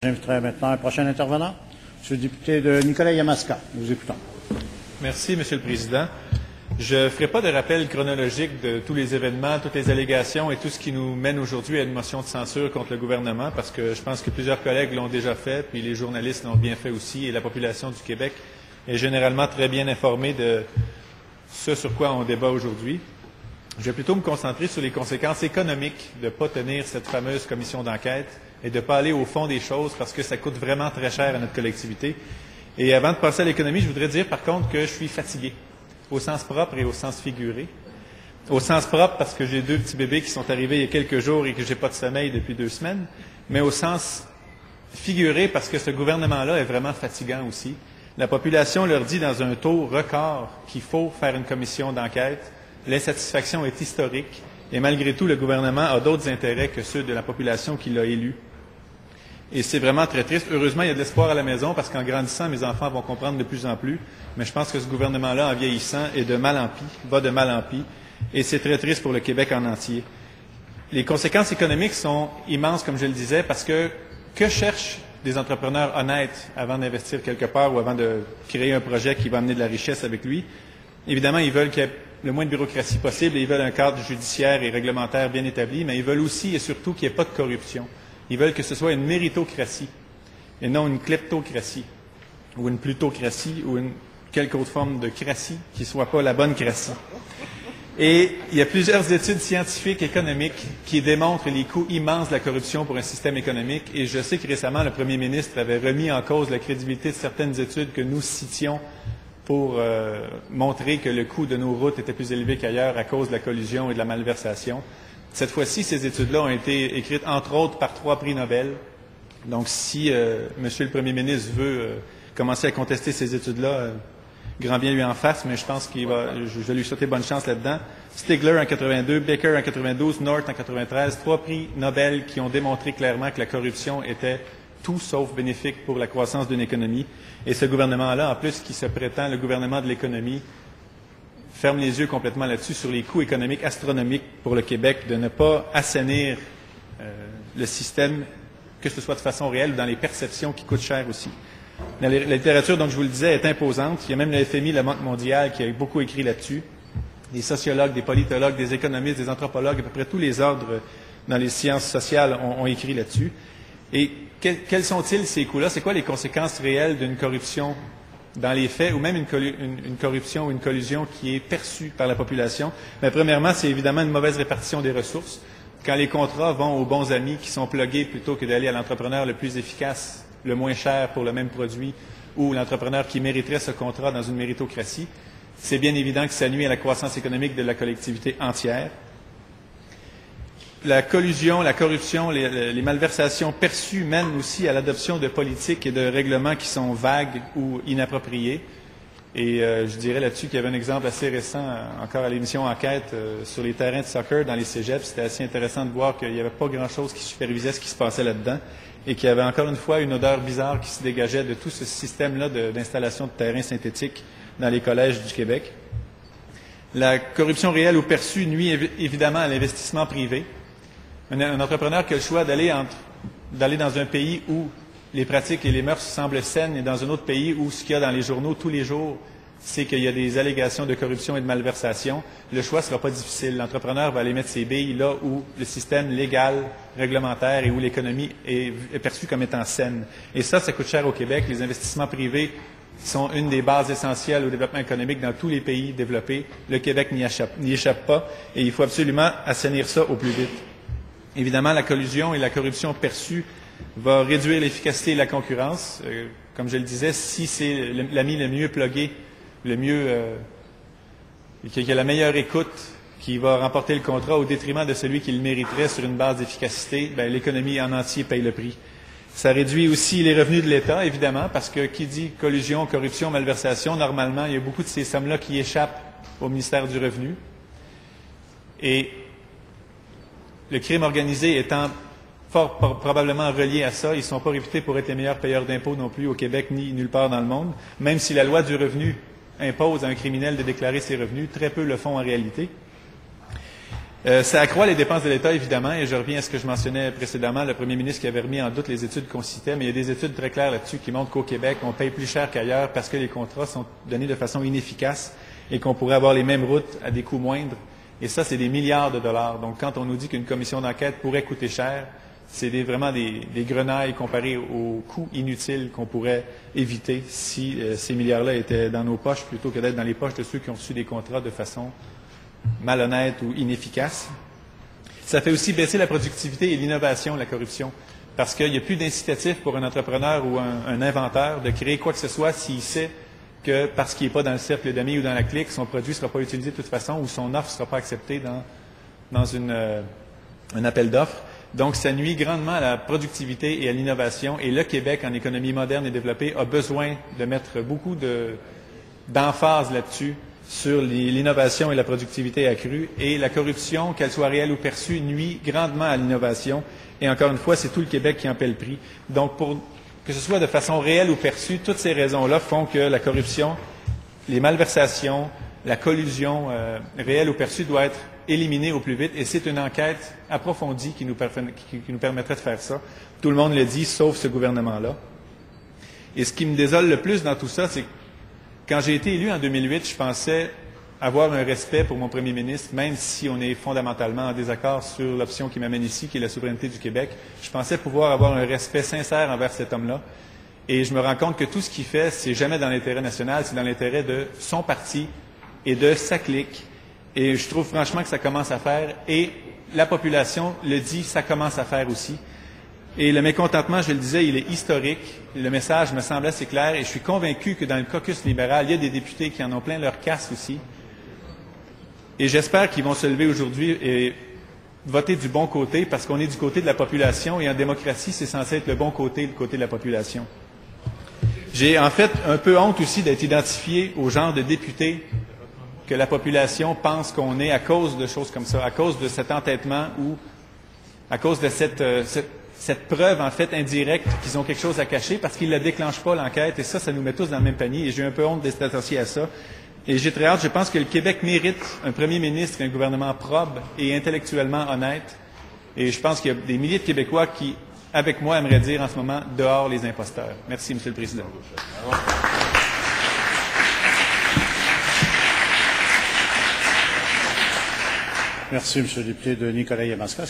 J'inviterai maintenant un prochain intervenant, M. le député de Nicolas Yamaska. Nous écoutons. Merci, M. le Président. Je ne ferai pas de rappel chronologique de tous les événements, toutes les allégations et tout ce qui nous mène aujourd'hui à une motion de censure contre le gouvernement, parce que je pense que plusieurs collègues l'ont déjà fait, puis les journalistes l'ont bien fait aussi, et la population du Québec est généralement très bien informée de ce sur quoi on débat aujourd'hui. Je vais plutôt me concentrer sur les conséquences économiques de ne pas tenir cette fameuse commission d'enquête et de ne pas aller au fond des choses parce que ça coûte vraiment très cher à notre collectivité. Et avant de passer à l'économie, je voudrais dire par contre que je suis fatigué, au sens propre et au sens figuré. Au sens propre parce que j'ai 2 petits bébés qui sont arrivés il y a quelques jours et que je n'ai pas de sommeil depuis 2 semaines, mais au sens figuré parce que ce gouvernement-là est vraiment fatigant aussi. La population leur dit dans un taux record qu'il faut faire une commission d'enquête. L'insatisfaction est historique et malgré tout, le gouvernement a d'autres intérêts que ceux de la population qui l'a élu. Et c'est vraiment très triste. Heureusement, il y a de l'espoir à la maison parce qu'en grandissant, mes enfants vont comprendre de plus en plus. Mais je pense que ce gouvernement-là, en vieillissant, est de mal en pis, va de mal en pis. Et c'est très triste pour le Québec en entier. Les conséquences économiques sont immenses, comme je le disais, parce que cherchent des entrepreneurs honnêtes avant d'investir quelque part ou avant de créer un projet qui va amener de la richesse avec lui? Évidemment, ils veulent qu'il y ait le moins de bureaucratie possible et ils veulent un cadre judiciaire et réglementaire bien établi, mais ils veulent aussi et surtout qu'il n'y ait pas de corruption. Ils veulent que ce soit une méritocratie et non une kleptocratie ou une plutocratie ou une quelque autre forme de cratie qui ne soit pas la bonne cratie. Et il y a plusieurs études scientifiques économiques qui démontrent les coûts immenses de la corruption pour un système économique et je sais que récemment, le premier ministre avait remis en cause la crédibilité de certaines études que nous citions pour montrer que le coût de nos routes était plus élevé qu'ailleurs à cause de la collusion et de la malversation. Cette fois-ci, ces études-là ont été écrites, entre autres, par 3 prix Nobel. Donc, si Monsieur le Premier ministre veut commencer à contester ces études-là, grand bien lui en fasse, mais je pense je vais lui souhaiter bonne chance là-dedans. Stigler en 82, Baker en 92, North en 93, 3 prix Nobel qui ont démontré clairement que la corruption était tout sauf bénéfique pour la croissance d'une économie. Et ce gouvernement-là, en plus, qui se prétend le gouvernement de l'économie, ferme les yeux complètement là-dessus sur les coûts économiques astronomiques pour le Québec de ne pas assainir le système, que ce soit de façon réelle ou dans les perceptions qui coûtent cher aussi. La littérature, donc je vous le disais, est imposante. Il y a même le FMI, la Banque mondiale, qui a beaucoup écrit là-dessus. Des sociologues, des politologues, des économistes, des anthropologues, à peu près tous les ordres dans les sciences sociales ont écrit là-dessus. Et quels sont-ils ces coûts-là? C'est quoi les conséquences réelles d'une corruption dans les faits ou même une corruption ou une collusion qui est perçue par la population? Mais premièrement, c'est évidemment une mauvaise répartition des ressources. Quand les contrats vont aux bons amis qui sont plugués plutôt que d'aller à l'entrepreneur le plus efficace, le moins cher pour le même produit ou l'entrepreneur qui mériterait ce contrat dans une méritocratie, c'est bien évident que ça nuit à la croissance économique de la collectivité entière. La collusion, la corruption, les malversations perçues mènent aussi à l'adoption de politiques et de règlements qui sont vagues ou inappropriés. Et je dirais là-dessus qu'il y avait un exemple assez récent, encore à l'émission Enquête, sur les terrains de soccer dans les cégeps. C'était assez intéressant de voir qu'il n'y avait pas grand-chose qui supervisait ce qui se passait là-dedans et qu'il y avait encore une fois une odeur bizarre qui se dégageait de tout ce système-là d'installation de terrains synthétiques dans les collèges du Québec. La corruption réelle ou perçue nuit évidemment à l'investissement privé. Un entrepreneur qui a le choix d'aller dans un pays où les pratiques et les mœurs semblent saines et dans un autre pays où ce qu'il y a dans les journaux tous les jours, c'est qu'il y a des allégations de corruption et de malversation, le choix ne sera pas difficile. L'entrepreneur va aller mettre ses billes là où le système légal, réglementaire et où l'économie est perçue comme étant saine. Et ça coûte cher au Québec. Les investissements privés sont une des bases essentielles au développement économique dans tous les pays développés. Le Québec n'y échappe pas et il faut absolument assainir ça au plus vite. Évidemment, la collusion et la corruption perçue va réduire l'efficacité et la concurrence. Comme je le disais, si c'est l'ami le mieux plugué, qui a la meilleure écoute, qui va remporter le contrat au détriment de celui qui le mériterait sur une base d'efficacité, l'économie en entier paye le prix. Ça réduit aussi les revenus de l'État, évidemment, parce que qui dit collusion, corruption, malversation, normalement, il y a beaucoup de ces sommes-là qui échappent au ministère du Revenu. Et le crime organisé étant fort probablement relié à ça, ils ne sont pas réputés pour être les meilleurs payeurs d'impôts non plus au Québec ni nulle part dans le monde. Même si la loi du revenu impose à un criminel de déclarer ses revenus, très peu le font en réalité. Ça accroît les dépenses de l'État, évidemment, et je reviens à ce que je mentionnais précédemment, le premier ministre qui avait remis en doute les études qu'on citait, mais il y a des études très claires là-dessus qui montrent qu'au Québec, on paye plus cher qu'ailleurs parce que les contrats sont donnés de façon inefficace et qu'on pourrait avoir les mêmes routes à des coûts moindres. Et ça, c'est des milliards de dollars. Donc, quand on nous dit qu'une commission d'enquête pourrait coûter cher, c'est vraiment des grenailles comparées aux coûts inutiles qu'on pourrait éviter si ces milliards-là étaient dans nos poches plutôt que d'être dans les poches de ceux qui ont reçu des contrats de façon malhonnête ou inefficace. Ça fait aussi baisser la productivité et l'innovation, la corruption, parce qu'il n'y a plus d'incitatif pour un entrepreneur ou un inventeur de créer quoi que ce soit s'il sait que parce qu'il n'est pas dans le cercle d'amis ou dans la clique, son produit ne sera pas utilisé de toute façon ou son offre ne sera pas acceptée dans un appel d'offres. Donc, ça nuit grandement à la productivité et à l'innovation. Et le Québec, en économie moderne et développée, a besoin de mettre beaucoup d'emphase là-dessus, sur l'innovation et la productivité accrue. Et la corruption, qu'elle soit réelle ou perçue, nuit grandement à l'innovation. Et encore une fois, c'est tout le Québec qui en paie le prix. Donc, que ce soit de façon réelle ou perçue, toutes ces raisons-là font que la corruption, les malversations, la collusion réelle ou perçue doit être éliminée au plus vite. Et c'est une enquête approfondie qui nous permettrait de faire ça. Tout le monde le dit, sauf ce gouvernement-là. Et ce qui me désole le plus dans tout ça, c'est que quand j'ai été élu en 2008, je pensais avoir un respect pour mon premier ministre, même si on est fondamentalement en désaccord sur l'option qui m'amène ici, qui est la souveraineté du Québec. Je pensais pouvoir avoir un respect sincère envers cet homme-là. Et je me rends compte que tout ce qu'il fait, c'est jamais dans l'intérêt national, c'est dans l'intérêt de son parti et de sa clique. Et je trouve franchement que ça commence à faire. Et la population le dit, ça commence à faire aussi. Et le mécontentement, je le disais, il est historique. Le message me semble assez clair et je suis convaincu que dans le caucus libéral, il y a des députés qui en ont plein leur casse aussi. Et j'espère qu'ils vont se lever aujourd'hui et voter du bon côté parce qu'on est du côté de la population et en démocratie, c'est censé être le bon côté, le côté de la population. J'ai en fait un peu honte aussi d'être identifié au genre de député que la population pense qu'on est à cause de choses comme ça, à cause de cet entêtement ou à cause de cette preuve, en fait, indirecte qu'ils ont quelque chose à cacher parce qu'ils ne la déclenchent pas, l'enquête. Et ça nous met tous dans le même panier. Et j'ai un peu honte d'être associé à ça. Et j'ai très hâte. Je pense que le Québec mérite un premier ministre, un gouvernement probe et intellectuellement honnête. Et je pense qu'il y a des milliers de Québécois qui, avec moi, aimeraient dire en ce moment « dehors les imposteurs ». Merci, M. le Président. Merci, M. le député de Nicolas Yamaska.